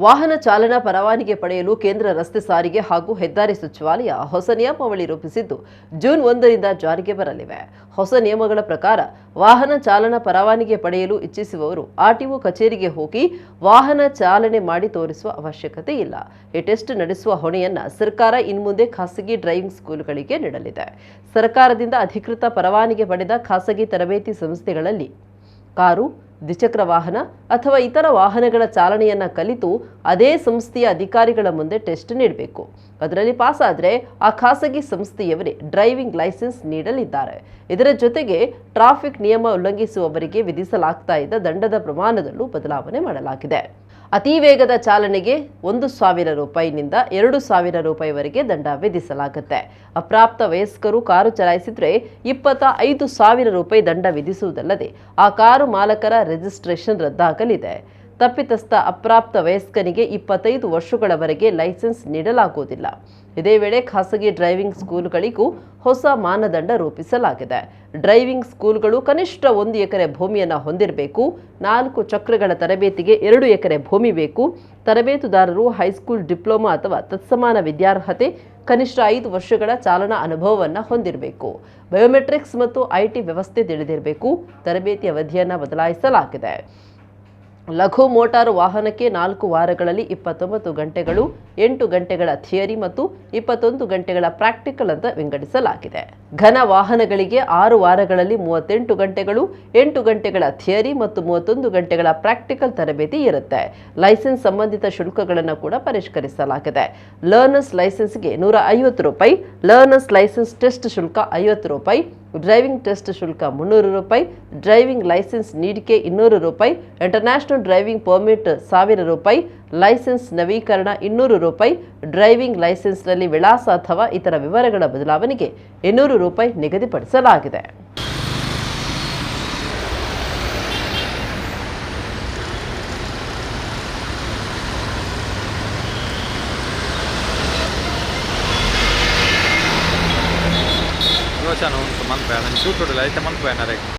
ವಾಹನ ಚಾಲನಾ ಪರವಾನಗಿ ಪಡೆಯಲು ಕೇಂದ್ರ ರಸ್ತೆ ಸಾರಿಗೆ ಹಾಗೂ ಹೆದ್ದಾರಿ ಸಚಿವಾಲಯ ಹೊಸ ನಿಯಮಾವಳಿ ರೂಪಿಸಿದ್ದು ಜೂನ್ 1ರಿಂದ ಜಾರಿಗೆ ಬರಲಿವೆ. ಹೊಸ ನಿಯಮಗಳ ಪ್ರಕಾರ ವಾಹನ ಚಾಲನಾ ಪರವಾನಗಿ ಪಡೆಯಲು ಇಚ್ಛಿಸುವವರು ಆರ್ಟಿಒ ಕಚೇರಿಗೆ ಹೋಗಿ ವಾಹನ ಚಾಲನೆ ಮಾಡಿ ತೋರಿಸುವ ಅವಶ್ಯಕತೆ ಇಲ್ಲ. ಈ ಟೆಸ್ಟ್ ನಡೆಸುವ ಹೊಣೆಯನ್ನ ಸರ್ಕಾರ ಇನ್ಮುಂದೆ ಖಾಸಗಿ ಡ್ರೈವಿಂಗ್ ಸ್ಕೂಲ್ಗಳಿಗೆ ನೀಡಲಿದೆ. ಸರ್ಕಾರದಿಂದ ಅಧಿಕೃತ ಪರವಾನಗಿ ಪಡೆದ ಖಾಸಗಿ ತರಬೇತಿ ಸಂಸ್ಥೆಗಳಲ್ಲಿ ಕಾರು, ದ್ವಿಚಕ್ರ ವಾಹನ ಅಥವಾ ಇತರ ವಾಹನಗಳ ಚಾಲನೆಯನ್ನ ಕಲಿತು ಅದೇ ಸಂಸ್ಥೆಯ ಅಧಿಕಾರಿಗಳ ಮುಂದೆ ಟೆಸ್ಟ್ ನೀಡಬೇಕು. ಅದರಲ್ಲಿ ಪಾಸ್ ಆದರೆ ಆ ಖಾಸಗಿ ಸಂಸ್ಥೆಯವರೇ ಡ್ರೈವಿಂಗ್ ಲೈಸೆನ್ಸ್ ನೀಡಲಿದ್ದಾರೆ. ಇದರ ಜೊತೆಗೆ ಟ್ರಾಫಿಕ್ ನಿಯಮ ಉಲ್ಲಂಘಿಸುವವರಿಗೆ ವಿಧಿಸಲಾಗ್ತಾ ಇದ್ದ ದಂಡದ ಪ್ರಮಾಣದಲ್ಲೂ ಬದಲಾವಣೆ ಮಾಡಲಾಗಿದೆ. ಅತಿ ವೇಗದ ಚಾಲನೆಗೆ 1,000 ರೂಪಾಯಿನಿಂದ 2,000 ರೂಪಾಯಿವರೆಗೆ ದಂಡ ವಿಧಿಸಲಾಗುತ್ತೆ. ಅಪ್ರಾಪ್ತ ವಯಸ್ಕರು ಕಾರು ಚಲಾಯಿಸಿದ್ರೆ 25,000 ರೂಪಾಯಿ ದಂಡ ವಿಧಿಸುವುದಲ್ಲದೆ ಆ ಕಾರು ಮಾಲಕರ ರಿಜಿಸ್ಟ್ರೇಷನ್ ರದ್ದಾಗಲಿದೆ. ತಪ್ಪಿತಸ್ಥ ಅಪ್ರಾಪ್ತ ವಯಸ್ಕನಿಗೆ 25 ವರ್ಷಗಳವರೆಗೆ ಲೈಸೆನ್ಸ್ ನೀಡಲಾಗುವುದಿಲ್ಲ. ಇದೇ ವೇಳೆ ಖಾಸಗಿ ಡ್ರೈವಿಂಗ್ ಸ್ಕೂಲ್ಗಳಿಗೂ ಹೊಸ ಮಾನದಂಡ ರೂಪಿಸಲಾಗಿದೆ. ಡ್ರೈವಿಂಗ್ ಸ್ಕೂಲ್ಗಳು ಕನಿಷ್ಠ 1 ಎಕರೆ ಭೂಮಿಯನ್ನು ಹೊಂದಿರಬೇಕು. 4 ಚಕ್ರಗಳ ತರಬೇತಿಗೆ 2 ಎಕರೆ ಭೂಮಿ ಬೇಕು. ತರಬೇತುದಾರರು ಹೈಸ್ಕೂಲ್ ಡಿಪ್ಲೊಮಾ ಅಥವಾ ತತ್ಸಮಾನ ವಿದ್ಯಾರ್ಹತೆ, ಕನಿಷ್ಠ 5 ವರ್ಷಗಳ ಚಾಲನಾ ಅನುಭವವನ್ನು ಹೊಂದಿರಬೇಕು. ಬಯೋಮೆಟ್ರಿಕ್ಸ್ ಮತ್ತು ಐಟಿ ವ್ಯವಸ್ಥೆ ತಿಳಿದಿರಬೇಕು. ತರಬೇತಿ ಅವಧಿಯನ್ನು ಬದಲಾಯಿಸಲಾಗಿದೆ. ಲಘು ಮೋಟಾರು ವಾಹನಕ್ಕೆ 4 ವಾರಗಳಲ್ಲಿ 29 ಗಂಟೆಗಳು, 8 ಗಂಟೆಗಳ ಥಿಯರಿ ಮತ್ತು 21 ಗಂಟೆಗಳ ಪ್ರಾಕ್ಟಿಕಲ್ ಅಂತ ವಿಂಗಡಿಸಲಾಗಿದೆ. ಘನ ವಾಹನಗಳಿಗೆ 6 ವಾರಗಳಲ್ಲಿ 38 ಗಂಟೆಗಳು, 8 ಗಂಟೆಗಳ ಥಿಯರಿ ಮತ್ತು 31 ಗಂಟೆಗಳ ಪ್ರಾಕ್ಟಿಕಲ್ ತರಬೇತಿ ಇರುತ್ತೆ. ಲೈಸೆನ್ಸ್ ಸಂಬಂಧಿತ ಶುಲ್ಕಗಳನ್ನು ಕೂಡ ಪರಿಷ್ಕರಿಸಲಾಗಿದೆ. ಲರ್ನರ್ಸ್ ಲೈಸೆನ್ಸ್ಗೆ 150 ರೂಪಾಯಿ, ಲರ್ನರ್ಸ್ ಲೈಸೆನ್ಸ್ ಟೆಸ್ಟ್ ಶುಲ್ಕ 50 ರೂಪಾಯಿ, ಡ್ರೈವಿಂಗ್ ಟೆಸ್ಟ್ ಶುಲ್ಕ 300 ರೂಪಾಯಿ, ಡ್ರೈವಿಂಗ್ ಲೈಸೆನ್ಸ್ ನೀಡಿಕೆ 200 ರೂಪಾಯಿ, ಇಂಟರ್ನ್ಯಾಷನಲ್ ಡ್ರೈವಿಂಗ್ ಪರ್ಮಿಟ್ 1000 ರೂಪಾಯಿ, ಲೈಸೆನ್ಸ್ ನವೀಕರಣ 200 ರೂಪಾಯಿ, ಡ್ರೈವಿಂಗ್ ಲೈಸೆನ್ಸ್ನಲ್ಲಿ ವಿಳಾಸ ಅಥವಾ ಇತರ ವಿವರಗಳ ಬದಲಾವಣೆಗೆ 200 ರೂಪಾಯಿ ನಿಗದಿಪಡಿಸಲಾಗಿದೆ. Teman-teman, shoot udah lah, teman-teman.